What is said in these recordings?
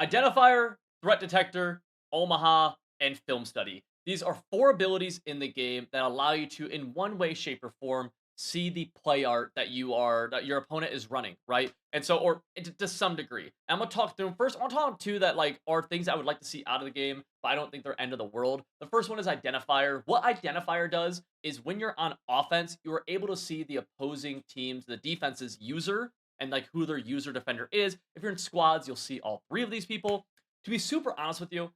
Identifier, Threat Detector, Omaha, and Film Study. These are 4 abilities in the game that allow you to, in one way, shape, or form, see the play art that your opponent is running, right? And so, or to some degree. I'm gonna talk through 'em first. I want to talk two that like are things I would like to see out of the game, but I don't think they're end of the world. The first one is Identifier. What Identifier does is when you're on offense, you are able to see the opposing teams, the defense's user, and like who their user defender is. If you're in squads, you'll see all 3 of these people. To be super honest with you,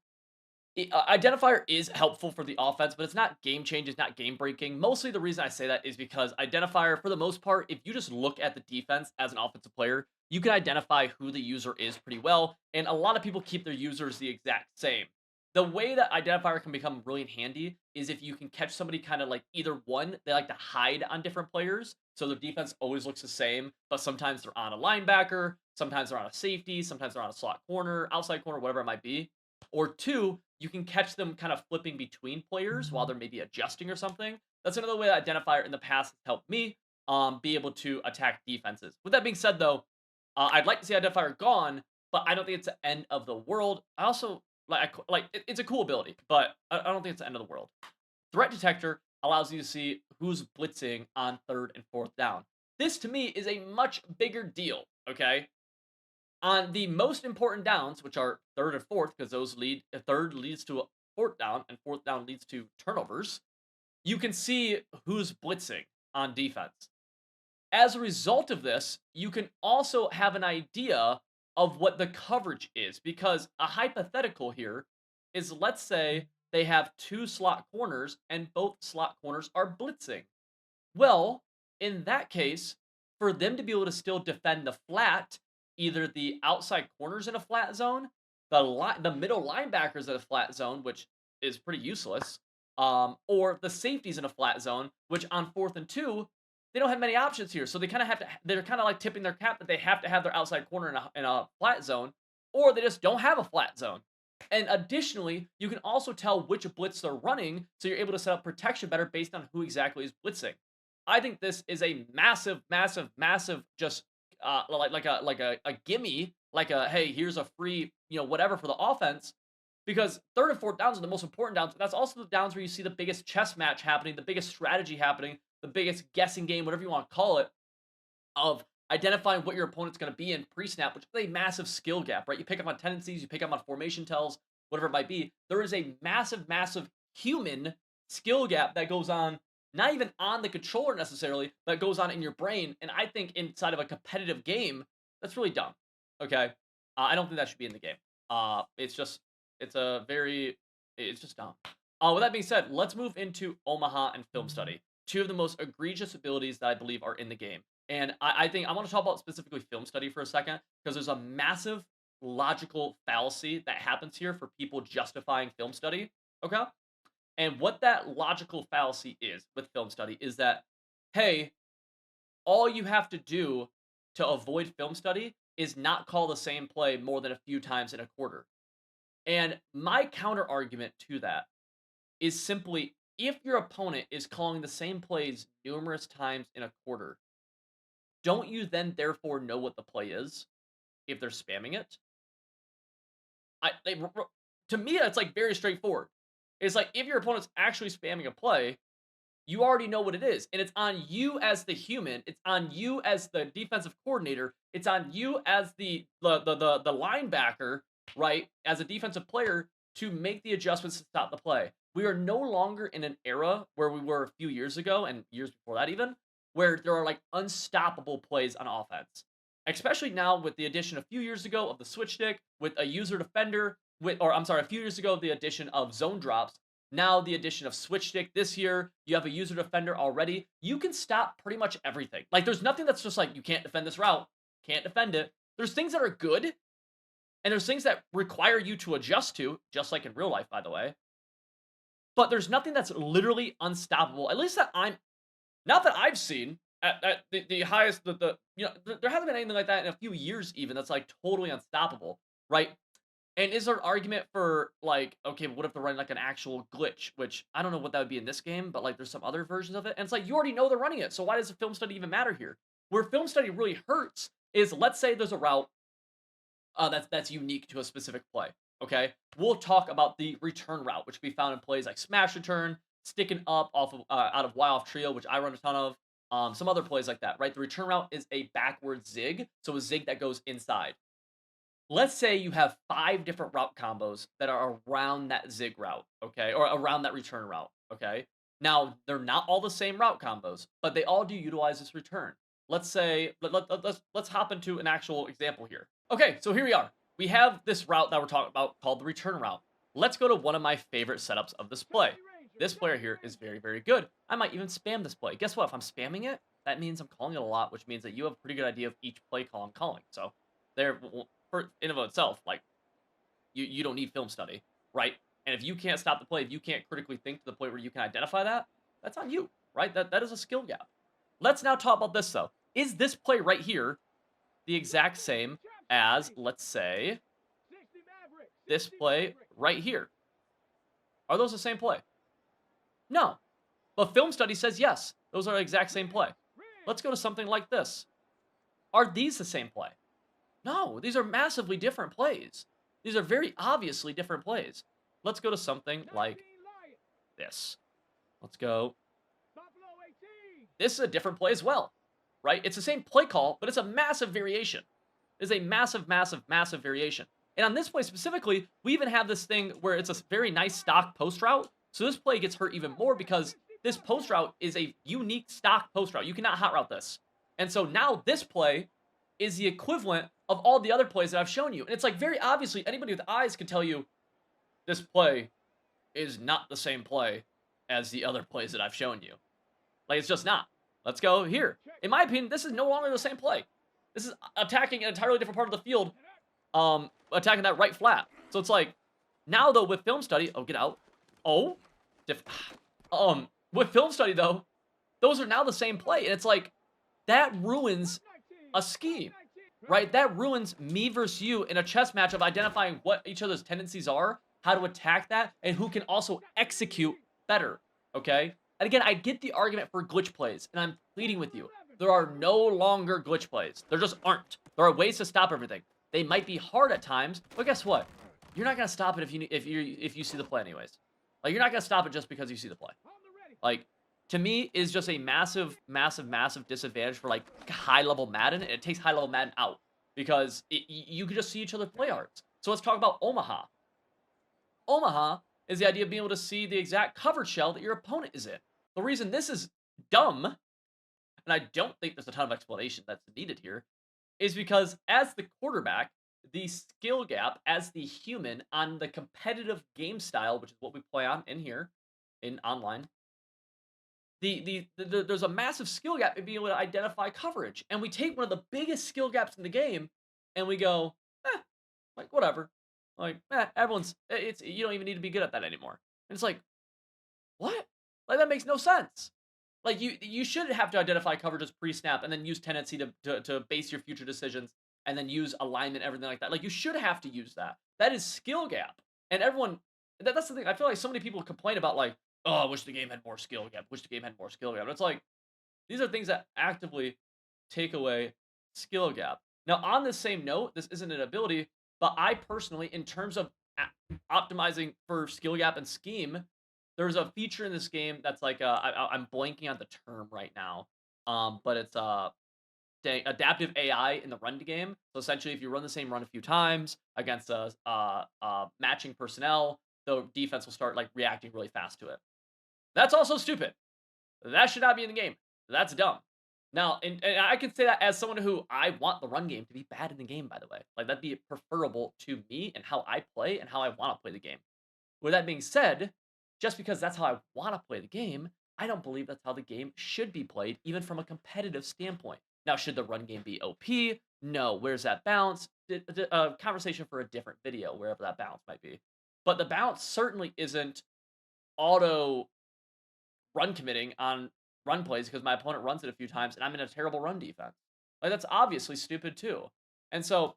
Identifier is helpful for the offense, but it's not game changing, it's not game breaking. Mostly the reason I say that is because Identifier, for the most part, if you just look at the defense as an offensive player, you can identify who the user is pretty well, and a lot of people keep their users the exact same. The way that Identifier can become really handy is if you can catch somebody kind of like either one, they like to hide on different players, so their defense always looks the same, but sometimes they're on a linebacker, sometimes they're on a safety, sometimes they're on a slot corner, outside corner, whatever it might be. Or two, you can catch them kind of flipping between players while they're maybe adjusting or something. That's another way that Identifier in the past has helped me be able to attack defenses. With that being said, though, I'd like to see Identifier gone, but I don't think it's the end of the world. I also it's a cool ability, but I don't think it's the end of the world. Threat Detector allows you to see who's blitzing on third and fourth down. This to me is a much bigger deal. Okay, on the most important downs, which are third and fourth, because those lead third leads to a fourth down, and fourth down leads to turnovers, you can see who's blitzing on defense. As a result of this, you can also have an idea of what the coverage is, because a hypothetical here is, let's say they have 2 slot corners and both slot corners are blitzing. Well, in that case, for them to be able to still defend the flat, either the outside corners in a flat zone, the middle linebackers in a flat zone, which is pretty useless, or the safeties in a flat zone, which on 4th and 2, they don't have many options here. So they kind of have to. They're kind of like tipping their cap that they have to have their outside corner in a flat zone, or they just don't have a flat zone. And additionally, you can also tell which blitz they're running, so you're able to set up protection better based on who exactly is blitzing. I think this is a massive, massive, massive just a gimme, like a hey, here's a free, whatever for the offense. Because third and fourth downs are the most important downs. That's also the downs where you see the biggest chess match happening, the biggest strategy happening, the biggest guessing game, whatever you want to call it, of identifying what your opponent's going to be in pre-snap, which is a massive skill gap, right? You pick up on tendencies, you pick up on formation tells, whatever it might be. There is a massive, massive human skill gap that goes on, not even on the controller necessarily, but goes on in your brain. And I think inside of a competitive game, that's really dumb. Okay, I don't think that should be in the game. It's just, it's a very, it's just dumb. With that being said, let's move into Omaha and Film Study, two of the most egregious abilities that I believe are in the game. And I think I want to talk about specifically Film Study for a second, because there's a massive logical fallacy that happens here for people justifying Film Study. Okay, and what that logical fallacy is with Film Study is that, hey, all you have to do to avoid Film Study is not call the same play more than a few times in a quarter. And my counter argument to that is simply, if your opponent is calling the same plays numerous times in a quarter, don't you then therefore know what the play is if they're spamming it? To me, that's like very straightforward. It's like if your opponent's actually spamming a play, you already know what it is, and it's on you as the human. It's on you as the defensive coordinator. It's on you as the linebacker, right? As a defensive player to make the adjustments to stop the play. We are no longer in an era where we were a few years ago and years before that even, where there are like unstoppable plays on offense. Especially now with the addition a few years ago of the switch stick, with a user defender, or I'm sorry, a few years ago the addition of zone drops. Now the addition of switch stick this year, you have a user defender already. You can stop pretty much everything. Like there's nothing that's just like you can't defend this route, can't defend it. There's things that are good, and there's things that require you to adjust to, just like in real life, by the way. But there's nothing that's literally unstoppable. At least that I'm not that I've seen at the highest there hasn't been anything like that in a few years even that's like totally unstoppable, right? And is there an argument for like, okay, what if they're running like an actual glitch? Which I don't know what that would be in this game, but like there's some other versions of it. And it's like you already know they're running it. So why does the film study even matter here? Where film study really hurts is, let's say there's a route, that's unique to a specific play. Okay, we'll talk about the return route, which can be found in plays like smash return, sticking up off of out of Y off trio, which I run a ton of. Some other plays like that, right? The return route is a backward zig, so a zig that goes inside. Let's say you have 5 different route combos that are around that zig route, okay, or around that return route, okay? Now, they're not all the same route combos, but they all do utilize this return. Let's say let's hop into an actual example here. Okay, so here we are. We have this route that we're talking about called the return route. Let's go to one of my favorite setups of this play. This player here is very, very good. I might even spam this play. Guess what? If I'm spamming it, that means I'm calling it a lot, which means that you have a pretty good idea of each play call I'm calling. So there, for in of itself, like you don't need film study, right? And if you can't stop the play, if you can't critically think to the point where you can identify that, that's on you, right? That is a skill gap. Let's now talk about this though. Is this play right here the exact same as, let's say, this play right here? Are those the same play? No. But film study says yes, those are the exact same play. Let's go to something like this. Are these the same play? No, these are massively different plays. These are very obviously different plays. Let's go to something like this. Let's go. This is a different play as well, right? It's the same play call, but it's a massive variation. It's a massive, massive, massive variation. And on this play specifically, we even have this thing where it's a very nice stock post route. So this play gets hurt even more because this post route is a unique stock post route. You cannot hot route this. And so now this play is the equivalent of all the other plays that I've shown you. And it's like very obviously anybody with eyes can tell you this play is not the same play as the other plays that I've shown you. Like, it's just not. Let's go here. In my opinion, this is no longer the same play. This is attacking an entirely different part of the field, attacking that right flat. So it's like, now though with film study, oh, get out. Oh, with film study though, those are now the same play. And it's like, that ruins a scheme, right? That ruins me versus you in a chess match of identifying what each other's tendencies are, how to attack that, and who can also execute better, okay? And again, I get the argument for glitch plays, and I'm pleading with you. There are no longer glitch plays. There just aren't. There are ways to stop everything. They might be hard at times, but guess what? You're not gonna stop it if you see the play anyways. Like, you're not gonna stop it just because you see the play. Like, to me, is just a massive, massive, massive disadvantage for like high-level Madden, and it takes high-level Madden out because you can just see each other's play arts. So let's talk about Omaha. Omaha is the idea of being able to see the exact coverage shell that your opponent is in. The reason this is dumb, and I don't think there's a ton of explanation that's needed here, is because as the quarterback, the skill gap as the human on the competitive game style, which is what we play on in here, in online, there's a massive skill gap in being able to identify coverage. And we take one of the biggest skill gaps in the game, and we go, like, whatever. Like, everyone's, it's, you don't even need to be good at that anymore. And it's like, what? Like, that makes no sense. Like, you should have to identify coverages pre-snap and then use tendency to base your future decisions and then use alignment, everything like that. Like, you should have to use that. That is skill gap. And everyone, that's the thing. I feel like so many people complain about, like, oh, I wish the game had more skill gap. Wish the game had more skill gap. But it's like, these are things that actively take away skill gap. Now, on this same note, this isn't an ability, but I personally, in terms of optimizing for skill gap and scheme, there's a feature in this game that's like I'm blanking on the term right now, but it's adaptive AI in the run game. So essentially, if you run the same run a few times against matching personnel, the defense will start like reacting really fast to it. That's also stupid. That should not be in the game. That's dumb. Now, and I can say that as someone who I want the run game to be bad in the game, by the way. Like, that'd be preferable to me and how I play and how I want to play the game. With that being said, just because that's how I want to play the game, I don't believe that's how the game should be played, even from a competitive standpoint. Now, should the run game be OP? No. Where's that balance? A conversation for a different video, wherever that balance might be. But the balance certainly isn't auto run committing on run plays because my opponent runs it a few times and I'm in a terrible run defense. Like, that's obviously stupid too. And so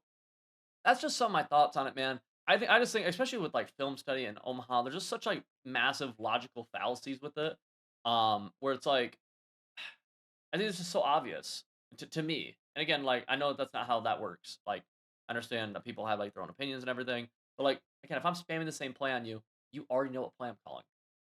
that's just some of my thoughts on it, man. I just think, especially with like film study and Omaha, there's just such like massive logical fallacies with it. Where it's like, I think it's just so obvious to me. And again, like, I know that's not how that works. Like, I understand that people have, like, their own opinions and everything, but, like, again, if I'm spamming the same play on you, you already know what play I'm calling,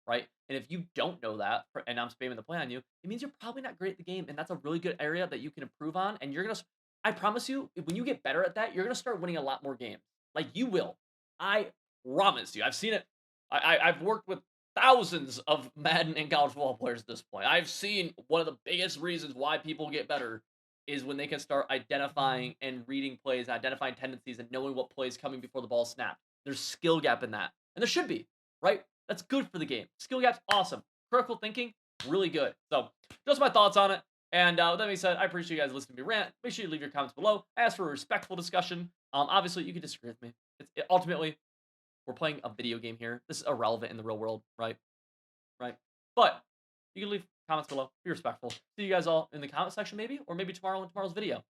right? And if you don't know that and I'm spamming the play on you, it means you're probably not great at the game, and that's a really good area that you can improve on, and you're gonna I promise you, when you get better at that, you're gonna start winning a lot more games. Like, you will. I promise you. I've seen it. I've worked with thousands of Madden and college football players at this point. I've seen one of the biggest reasons why people get better is when they can start identifying and reading plays, identifying tendencies, and knowing what play is coming before the ball is snapped. There's skill gap in that, and there should be, right? That's good for the game. Skill gap's awesome. Critical thinking, really good. So, just my thoughts on it. And with that being said, I appreciate you guys listening to me rant. Make sure you leave your comments below. I ask for a respectful discussion. Obviously, you can disagree with me. Ultimately, we're playing a video game here. This is irrelevant in the real world, right? Right. But you can leave comments below. Be respectful. See you guys all in the comment section, maybe, or maybe tomorrow in tomorrow's video.